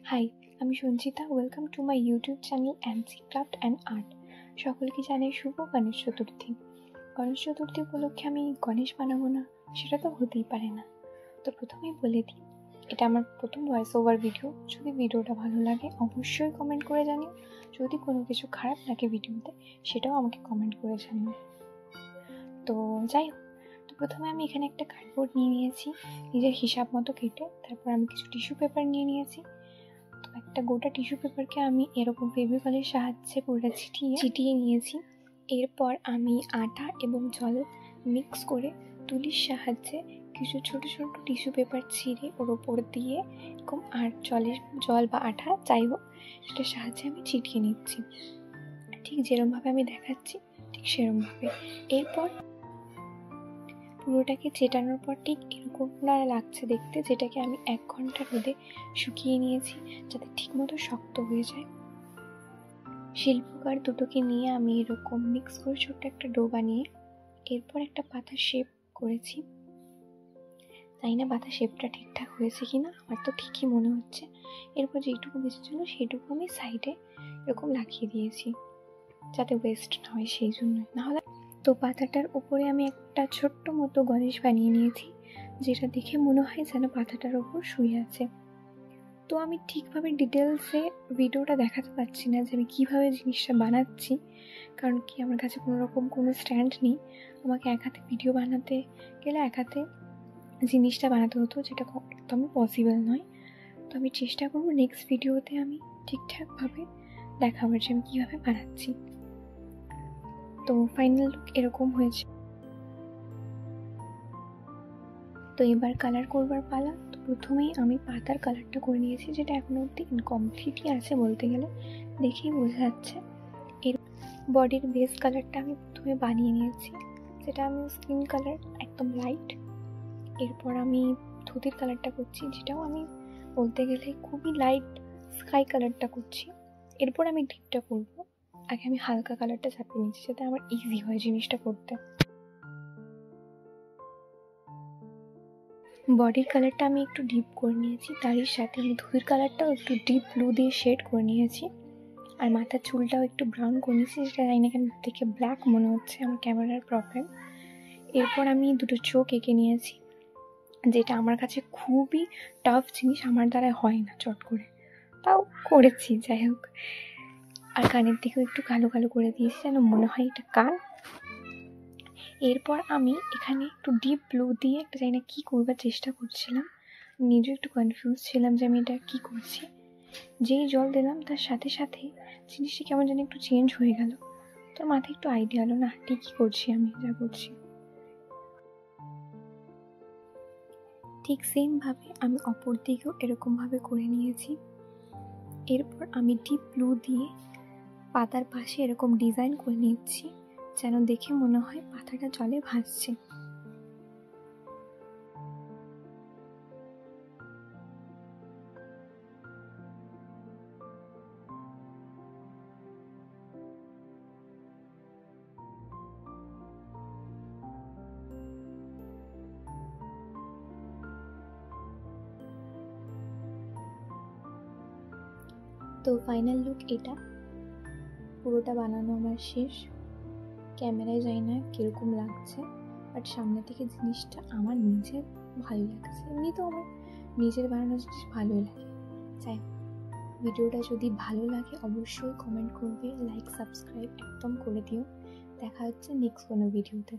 High, আমি Sanchita. Welcome to my YouTube channel Ansi craft and art. সকলকে জানাই শুভ গণেশ চতুর্থী। গণেশ চতুর্থী উপলক্ষে আমি গণেশ বানাবো না, সেটা তো হতেই পারে না। তো প্রথমেই বলে দিই, এটা আমার প্রথম ভয়েস ওভার ভিডিও। যদি ভিডিওটা ভালো লাগে অবশ্যই কমেন্ট করে জানিও। যদি কোনো কিছু খারাপ লাগে ভিডিওতে, সেটাও আমাকে কমেন্ট করে জানিও। তো যাই হোক, তো প্রথমে আমি এখানে একটা কার্ডবোর্ড নিয়ে নিয়েছি নিজের হিসাব মতো কেটে। তারপর আমি কিছু টিস্যু পেপার নিয়ে নিয়েছি। তো একটা গোটা টিস্যু পেপারকে আমি এরকম ফেভিকলের সাহায্যে পুরোটা ছিটিয়ে নিয়েছি। এরপর আমি আটা এবং জল মিক্স করে তুলির সাহায্যে কিছু ছোট ছোট টিস্যু পেপার ছিঁড়ে ওর ওপর দিয়ে এরকম আর জল বা আঠা যাই হোক সেটার সাহায্যে আমি ছিটিয়ে নিচ্ছি, ঠিক যেরকমভাবে আমি দেখাচ্ছি ঠিক সেরকমভাবে। এরপর পুরোটাকে চেটানোর পর ঠিক এরকম লাগছে দেখতে, যেটাকে আমি 1 ঘন্টা রোদে শুকিয়ে নিয়েছি যাতে ঠিকমতো শক্ত হয়ে যায়। শিল্পকার দুটোকে নিয়ে আমি এরকম মিক্স করে ছোট্ট একটা ডো বানিয়ে এরপর একটা পাতার শেপ করেছি। জানি না পাতার শেপটা ঠিকঠাক হয়েছে কিনা, আমার তো ঠিকই মনে হচ্ছে। এরপর যেটুকু বেঁচেছিল সেইটুকু আমি সাইডে এরকম লাগিয়ে দিয়েছি যাতে ওয়েস্ট না হয়, সেই জন্যই। নাহলে তো পাতাটার উপরে আমি একটা ছোট্ট মতো গণেশ বানিয়ে নিয়েছি, যেটা দেখে মনে হয় যেন পাতাটার ওপর শুয়ে আছে। তো আমি ঠিকভাবে ডিটেলসে ভিডিওটা দেখাতে পারছি না যে আমি কীভাবে জিনিসটা বানাচ্ছি, কারণ কি আমার কাছে কোনো স্ট্যান্ড নেই। আমাকে এক হাতে ভিডিও বানাতে গেলে এক হাতে জিনিসটা বানাতে হতো, যেটা একদমই পসিবল নয়। তো আমি চেষ্টা করবো নেক্সট ভিডিওতে আমি ঠিকঠাকভাবে দেখাবার যে আমি কীভাবে বানাচ্ছি। তো ফাইনাল লুক এরকম হয়েছে। তো এবার কালার করবার পালা। তো প্রথমেই আমি পাতার কালারটা করে নিয়েছি, যেটা এখনো অবধি ইনকমপ্লিটই আছে বলতে গেলে, দেখেই বোঝা যাচ্ছে। এর বডির বেস কালারটা আমি প্রথমে বানিয়ে নিয়েছি, যেটা আমি স্কিন কালার একদম লাইট। এরপর আমি ধুতির কালারটা করছি, যেটাও আমি বলতে গেলে খুবই লাইট স্কাই কালারটা করছি। এরপর আমি ডিপটা করব। আগে আমি হালকা কালারটা চাপিয়ে নিচ্ছি যাতে আমার ইজি হয় জিনিসটা করতে। বডির কালারটা আমি একটু ডিপ করে নিয়েছি, তারই সাথে আমি ধুতির কালারটাও একটু ডিপ ব্লু দিয়ে শেড করে নিয়েছি। আর মাথার চুলটাও একটু ব্রাউন করে নিয়েছি, যেটা জানি না কেন দেখে ব্ল্যাক মনে হচ্ছে, আমার ক্যামেরার প্রবলেম। এরপর আমি দুটো চোখ এঁকে নিয়েছি, যেটা আমার কাছে খুবই টাফ জিনিস, আমার দ্বারা হয় না চট করে, তাও করেছি যাই হোক। আর কানের দিকেও একটু কালো কালো করে দিয়েছি যেন মনে হয় এটা কান। এরপর আমি এখানে একটু ডিপ ব্লু দিয়ে একটা জানি না কী করবার চেষ্টা করছিলাম, নিজেও একটু কনফিউজ ছিলাম যে আমি এটা কী করছি। যেই জল দিলাম তার সাথে সাথে জিনিসটা কেমন যেন একটু চেঞ্জ হয়ে গেল। তোর মাথায় একটু আইডিয়া হলো না ঠিকই করছি আমি যা করছি। ঠিক সেমভাবে আমি অপর দিকেও এরকমভাবে করে নিয়েছি। এরপর আমি ডিপ ব্লু দিয়ে পাতার পাশে এরকম ডিজাইন করে নিচ্ছি যেন দেখে মনে হয় পাতাটা জলে ভাসছে। তো ফাইনাল লুক এটা। পুরোটা বানানো আমার শেষ। ক্যামেরায় জানি না কীরকম লাগছে, বাট সামনে থেকে জিনিসটা আমার নিজের ভালো লাগছে। এমনি তো আমার নিজের বানানো জিনিস ভালোই লাগে। যাই হোক, ভিডিওটা যদি ভালো লাগে অবশ্যই কমেন্ট করবে, লাইক সাবস্ক্রাইব একদম করে দিও। দেখা হচ্ছে নেক্সট কোনো ভিডিওতে।